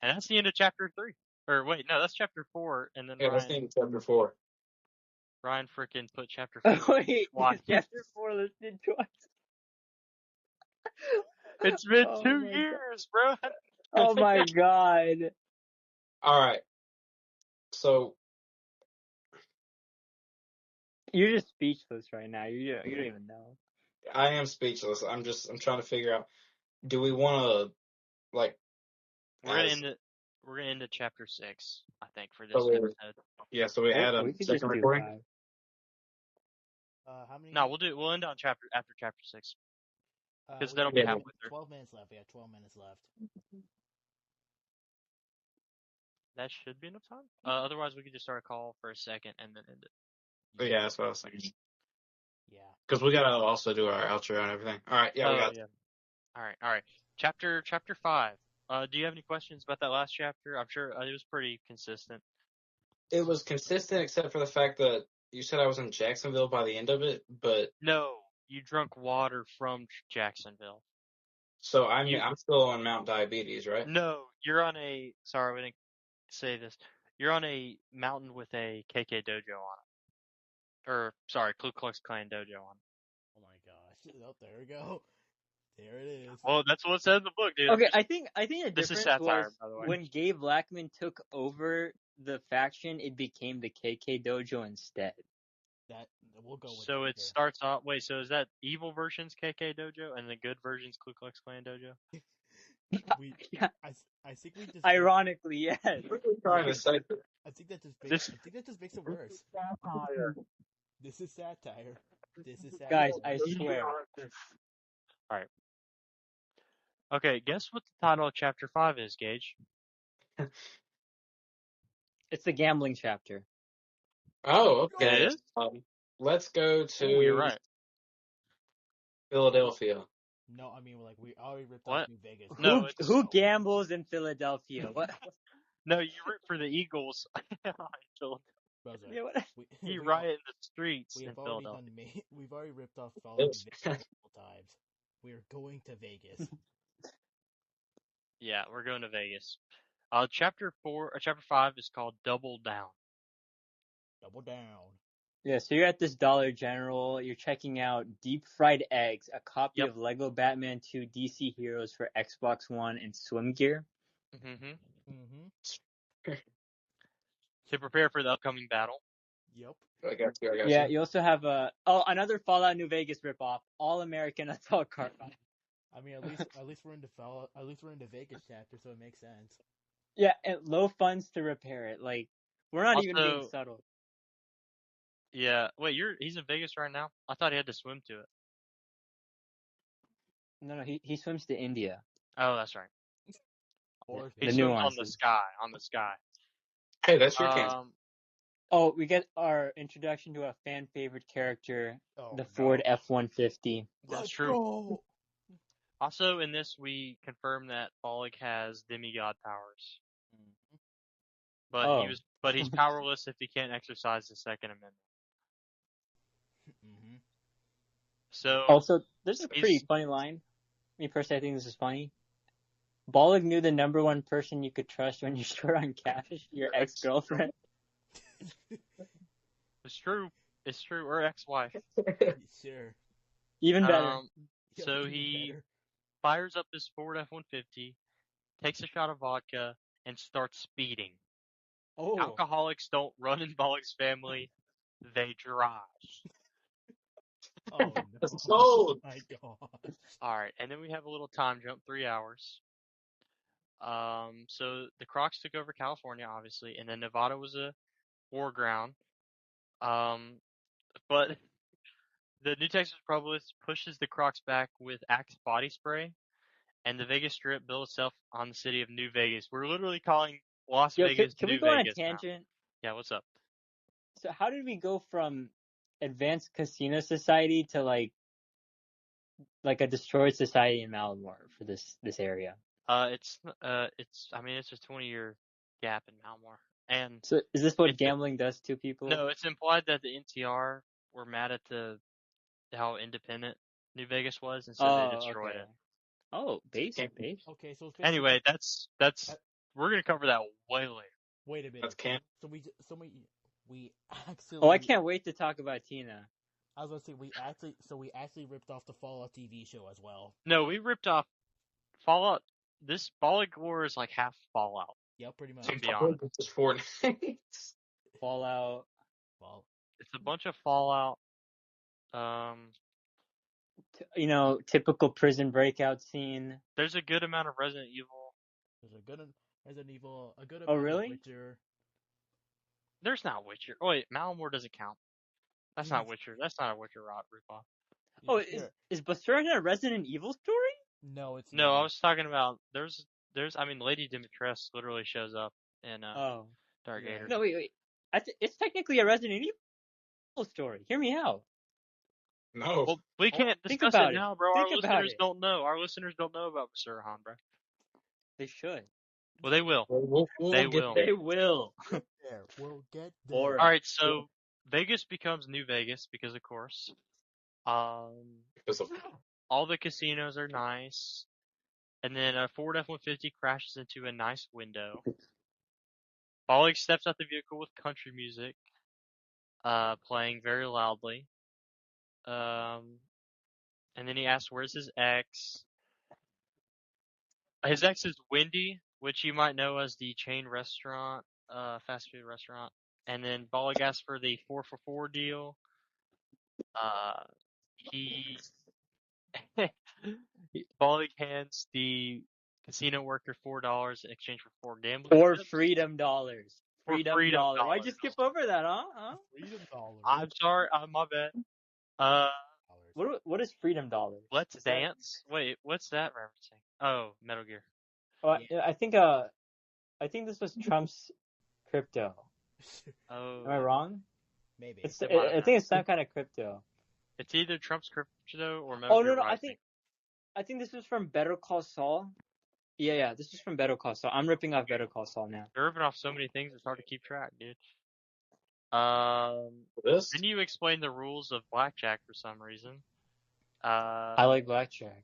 And that's the end of chapter 3. Or wait, no, that's chapter 4. And then Yeah, that's Ryan in chapter 4. frickin' put chapter 4. Wait, Why? chapter 4 listed twice. It's been Oh 2 my years, bro. Oh my god. All right. So You're just speechless right now. You don't even know. I am speechless. I'm trying to figure out. Do we want to like? We're gonna as- end it. We're gonna end at chapter 6, I think, for this So we- episode. Yeah. So we add a We could just second do recording. 5. How many? No, we'll end on after chapter 6. Because we that'll have be Yeah. halfway through. 12 minutes left. We have 12 minutes left. That should be enough time. Otherwise, we could just start a call for a second and then end it. But yeah, that's what I was thinking. Yeah. Because we gotta also do our outro and everything. All right. Yeah, we got. Yeah. All right. Chapter 5. Do you have any questions about that last chapter? I'm sure it was pretty consistent. It was consistent except for the fact that you said I was in Jacksonville by the end of it, but No, you drunk water from Jacksonville. so I'm still on Mount Diabetes, right? No, you're on a. Sorry, we didn't say this. You're on a mountain with a KK dojo on it. Or, sorry, Ku Klux Klan dojo on it. Oh my gosh. Oh, there we go. There it is. Well, that's what it says in the book, dude. Okay, I think the This is difference satire, was by the way. when Gabe Blackman took over the faction, it became the KK Dojo instead. That we'll go with. So that it here. starts off. Wait, so is that evil version's KK dojo and the good version's Ku Klux Klan dojo? Yeah. I think we just. Ironically, yes. What are you trying to say? I think that just This- makes it worse. This is satire. This is satire. Guys, I swear. Alright. Okay, guess what the title of chapter 5 is, Gage? It's the gambling chapter. Oh, okay. It is? Let's go to Oh, you're right. Philadelphia. No, I mean we already ripped What? off New Vegas. No, it's- Who gambles in Philadelphia? What? No, you root for the Eagles. Brother, Yeah, what? You riot in the streets We in have already Philadelphia. we've already ripped off Fallout New Vegas multiple times. We are going to Vegas. Yeah, we're going to Vegas. Chapter 5 is called Double Down. Double down. Yeah, so you're at this Dollar General. You're checking out Deep Fried Eggs, a copy Yep. of Lego Batman 2 DC Heroes for Xbox One and Swim Gear. Mm-hmm. To prepare for the upcoming battle. Yep. I got you. Yeah, you also have another Fallout New Vegas ripoff, All American Assault Car. I mean, at least we're in the Vegas chapter, so it makes sense. Yeah, and low funds to repair it. Like, we're not even being Also- subtle. Yeah. Wait, he's in Vegas right now? I thought he had to swim to it. No, he swims to India. Oh, that's right. Or He The swims on nuances. the sky. Hey, that's your chance. Oh, we get our introduction to a fan favorite character, the Ford F-150. That's Let's true. go! Also, in this, we confirm that Ballig has demigod powers, but he's powerless if he can't exercise the Second Amendment. Mm-hmm. So Also, there's a pretty funny line. Me personally, I think this is funny. Ballig knew the number one person you could trust when you're short on cash, your ex-girlfriend. it's true. It's true. Or ex-wife. Sure. Even better. So he fires up his Ford F-150, takes a shot of vodka, and starts speeding. Oh. Alcoholics don't run in Ballig's family; they drive. Oh no! That's sold. My God. All right, and then we have a little time jump, 3 hours. So the Crocs took over California, obviously, and then Nevada was a war ground. But the New Texas Republic pushes the Crocs back with Axe body spray, and the Vegas Strip built itself on the city of New Vegas. We're literally calling Las Vegas can New we go on a Vegas now. tangent? Yeah, what's up? So how did we go from advanced casino society to like a destroyed society in Malamore for this area? It's a 20-year gap in Malmore. And so is this what gambling does to people? No, it's implied that the NTR were mad at how independent New Vegas was, and so they destroyed it. Oh, base. Okay, so it's anyway, that's we're gonna cover that way later. Wait a minute. That's camp. So we actually. Oh, I can't wait to talk about Tina. I was gonna say we actually ripped off the Fallout TV show as well. No, we ripped off Fallout. This Ballig lore is like half Fallout. Yeah, pretty much. To be honest, It's Fortnite. Fallout. Well, it's a bunch of Fallout. Typical prison breakout scene. There's a good amount of Resident Evil. There's a good Resident Evil. A good Oh, amount really? of Witcher. There's not Witcher. Oh wait, Malamore doesn't count. That's not Witcher. That's not a Witcher ripoff. Oh, Sure. is Basura a Resident Evil story? No, it's No, not. I was talking about there's Lady Dimitrescu literally shows up in Dark Yeah. Gators. No, wait. It's technically a Resident Evil story. Hear me out. No. Well, we can't think discuss about it it. now, bro. Think Our about listeners it. don't know. Our listeners don't know about Basurahan, bro. They should. Well, they will. We'll They get will. there. They will. There. We'll get there. Or All right, so Vegas becomes New Vegas because, of course, Because of all the casinos are nice, and then a Ford F-150 crashes into a nice window. Ballig steps out the vehicle with country music, playing very loudly. And then he asks, "Where's his ex?" His ex is Wendy, which you might know as the chain restaurant, fast food restaurant. And then Ballig asks for the 4-for-4 deal. He Ballig hands the casino worker $4 in exchange for 4 gambling or chips. freedom dollars. Freedom dollars. Why'd you skip over that, huh? Freedom dollars. I'm sorry, my bad. What is freedom dollars? Let's dance. Wait, what's that referencing? Oh, Metal Gear. Oh, I think this was Trump's crypto. Oh, Am I wrong? Maybe. I think it's some kind of crypto. It's either Trump's crypto or Metal Oh Gear no, Rising. I think this was from Better Call Saul. Yeah, this is from Better Call Saul. I'm ripping off Better Call Saul now. They're ripping off so many things, it's hard to keep track, dude. this. Didn't you explain the rules of blackjack for some reason? I like blackjack.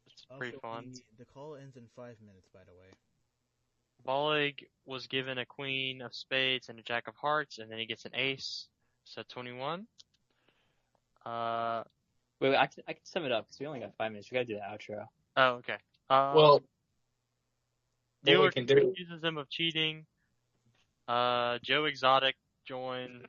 It's pretty fun. The call ends in 5 minutes, by the way. Ballig was given a queen of spades and a jack of hearts, and then he gets an ace, so 21. Wait, I can sum it up because we only got 5 minutes. We gotta do the outro. Oh, okay. Well, what we Dealer can do. accuses him of cheating. Joe Exotic joined.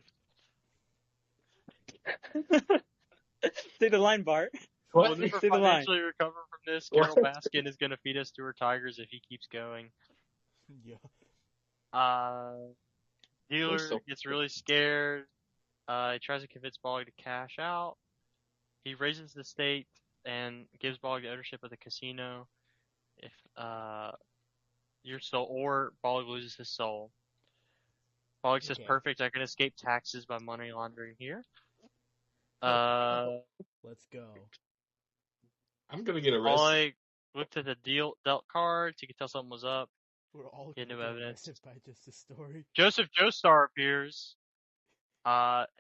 Say the line, Bart. What? We'll never Say the line. financially recover from this. What? Carol Baskin is going to feed us to her tigers if he keeps going. Yeah. Dealer so- gets really scared. He tries to convince Ballig to cash out. He raises the state and gives Ballig the ownership of the casino if your soul, or Ballig loses his soul. Ballig says, Okay. "Perfect, I can escape taxes by money laundering here." Let's go. I'm gonna get arrested. Ballig looked at the dealt cards. He could tell something was up. We're all Get gonna no get evidence. arrested by just the story. Joseph Joestar appears.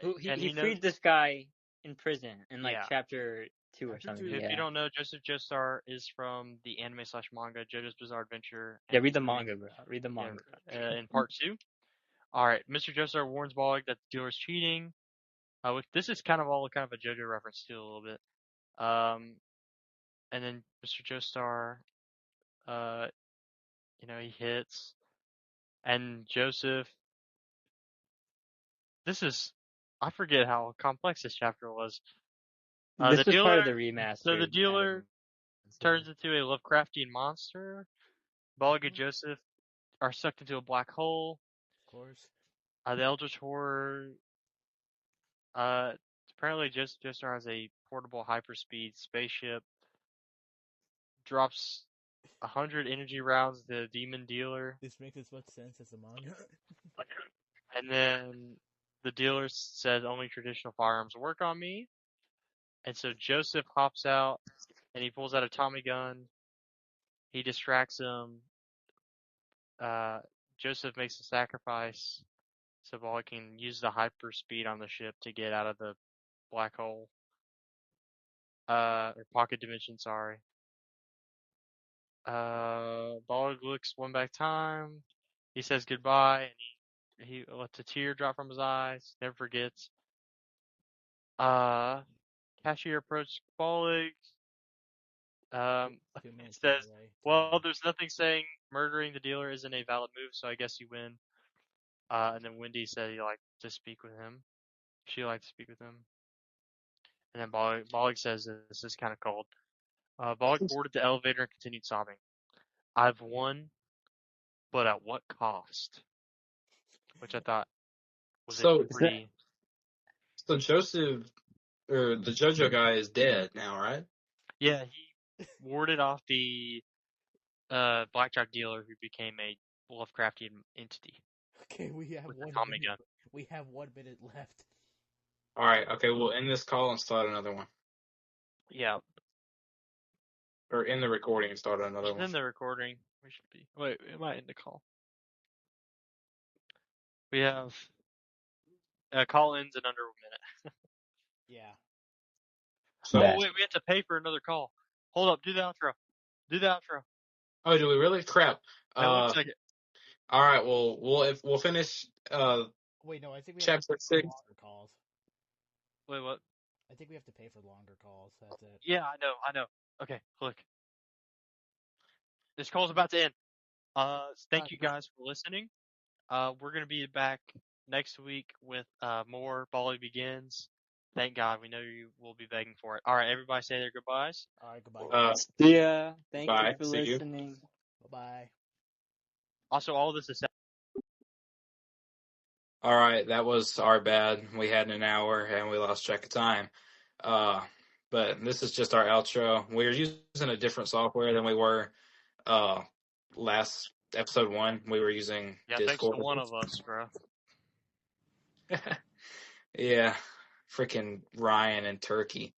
He freed this guy in prison in like Yeah. chapter 2 or Chapter something. 2. If Yeah. you don't know, Joseph Joestar is from the anime/manga JoJo's Bizarre Adventure. Yeah, read the manga, bro. Read the Yeah, manga. in part 2. All right, Mr. Joestar warns Ballig that the dealer is cheating. This is kind of a JoJo reference too, a little bit. And then Mr. Joestar, he hits, and Joseph. I forget how complex this chapter was. This The was part of the dealer. remaster. So the dealer turns into a Lovecraftian monster. Ballig and Joseph are sucked into a black hole. Of course. The Eldritch Horror. Apparently, Joestar has a portable hyperspeed spaceship. Drops 100 energy rounds to the demon dealer. This makes as much sense as the manga. And then the dealer says only traditional firearms work on me. And so Joseph hops out and he pulls out a Tommy gun. He distracts him. Joseph makes a sacrifice so Ballig can use the hyperspeed on the ship to get out of the black hole. Or pocket dimension, sorry. Ballig looks one back time. He says goodbye, and he lets a tear drop from his eyes. Never forgets. Cashier approached Ballig. Two minutes It says, away. "Well, there's nothing saying murdering the dealer isn't a valid move, so I guess you win." And then Wendy said he'd like to speak with him. She'd like to speak with him. And then Ballig says this is kind of cold. Ballig boarded the elevator and continued sobbing. "I've won, but at what cost?" Which I thought was So pretty. So Joseph, or the JoJo guy, is dead now, right? Yeah, he warded off the blackjack dealer who became a Lovecraftian entity. Okay, we have with the 1 Tommy minute. gun. We have 1 minute left. All right. Okay, we'll end this call and start another one, Yeah, or end the recording and start another it's one. in the recording. We should be. Wait, it might end the call. We have call ends in under a minute. Yeah. So, Oh wait, we have to pay for another call. Hold up, do the outro. Do the outro. oh, do we really? Crap. That looks like it. All right. Well, we'll finish. Wait, no, I think we have Chapter to pay 6. for longer calls. Wait, what? I think we have to pay for longer calls. That's it. Yeah, I know. Okay, look. This call's about to end. Thank you guys for listening. We're gonna be back next week with more Ballig Begins. Thank God, we know you will be begging for it. All right, everybody say their goodbyes. All right, goodbye. Yeah. Thank Bye. you for See you. listening. Bye-bye. Also, all this is All right, that was our bad. We had an hour and we lost track of time. But this is just our outro. We're using a different software than we were last episode 1. We were using thanks Discord. to one of us, bro. Yeah, freaking Ryan and Turkey.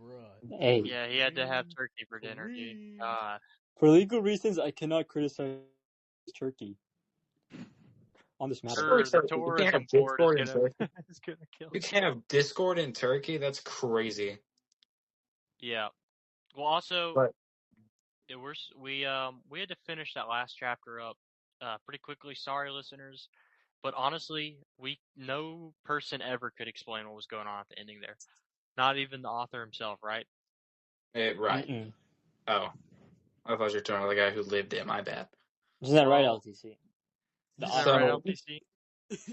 Bruh. Hey, Yeah, he had to have turkey for dinner, dude. God. for legal reasons, I cannot criticize Turkey on this matter. Sure, the You tourism can't have board Discord in is gonna, Turkey. is gonna kill You us. can't have Discord in Turkey? That's crazy. Yeah. Well, also, But we had to finish that last chapter up pretty quickly. Sorry, listeners, but honestly, no person ever could explain what was going on at the ending there. Not even the author himself, right? Right. Mm-mm. Oh, I thought you were talking about the guy who lived it. My bad. Isn't that right, Well, LTC? Is author. that right, So- LTC?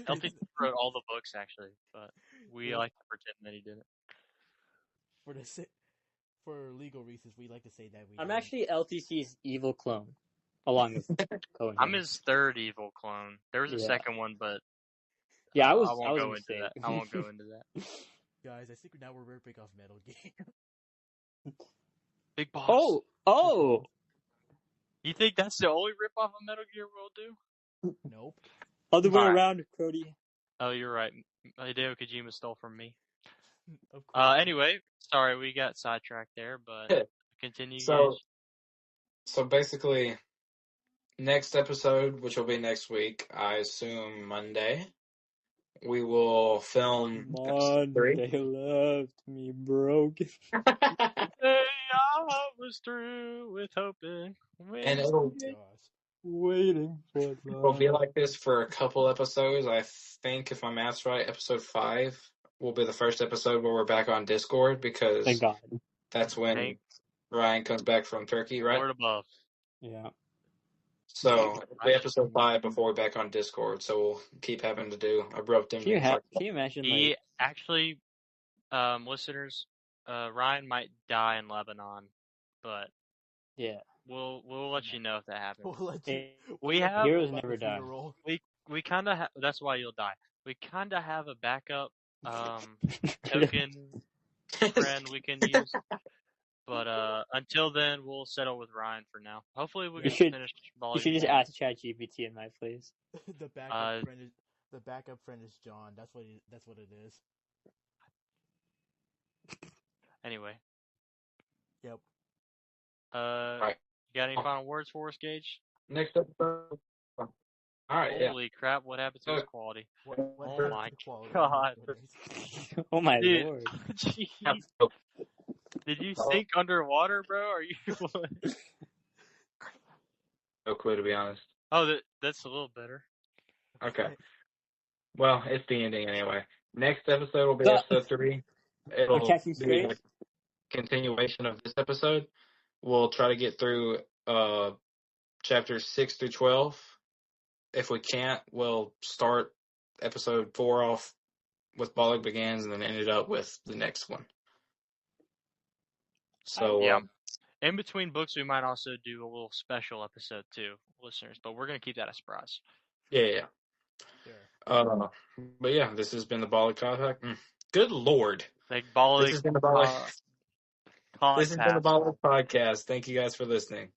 LTC wrote all the books actually, but we like to pretend that he didn't. For legal reasons, we like to say that we. I'm did. actually LTC's evil clone, along with Cohen. I'm his third evil clone. There was a Yeah. second one, but Yeah, I I was won't a go into mistake. that. I won't go into that. Guys, I think now we're ripping off Metal Gear. Big Boss. Oh! You think that's the only ripoff of Metal Gear we'll do? Nope. Other way Alright. around, Cody. Oh, you're right. Hideo Kojima stole from me. Of course. Anyway, sorry we got sidetracked there, but continue. So- guys. So basically, next episode, which will be next week, I assume Monday, we will film episode 3. Monday left me broken. Hey, I was through with hoping. And it'll Gosh. Waiting for It'll be like this for a couple episodes. I think, if my math's right, episode 5 will be the first episode where we're back on Discord, because Thank God. that's when Thank Ryan comes back from Turkey, right? Lord above. Yeah. So it'll be episode 5 before we're back on Discord. So we'll keep having to do abrupt Can you endings. imagine, He actually, listeners, Ryan might die in Lebanon, but yeah. we'll let you know if that happens. We'll let you. We have Heroes About never the die. funeral. we kind of that's why you'll die. We kind of have a backup token friend we can use, but until then we'll settle with Ryan for now. Hopefully we You can should- finish. You should just ask ChatGPT in my place. The backup friend is John. That's what it is. Anyway. Yep. Right. You got any final words for us, Gage? Next episode. All right, Holy crap! What happened to his quality? What Oh happened to my the quality? God. Oh my Dude. lord. Jeez. yeah. Did you sink underwater, bro? Are you? No clue, to be honest. Oh, that's a little better. Okay. Well, it's the ending anyway. Next episode will be So- episode 3. It'll Catching be Space? a continuation of this episode. We'll try to get through chapters 6 through 12. If we can't, we'll start episode 4 off with Ballig Begins and then end it up with the next one. So Yeah. In between books, we might also do a little special episode too, listeners. But we're gonna keep that a surprise. yeah. Sure. But yeah, this has been the Ballig Contact. Good Lord. Like Ballig. This has been the Ballig Podcast. Thank you guys for listening.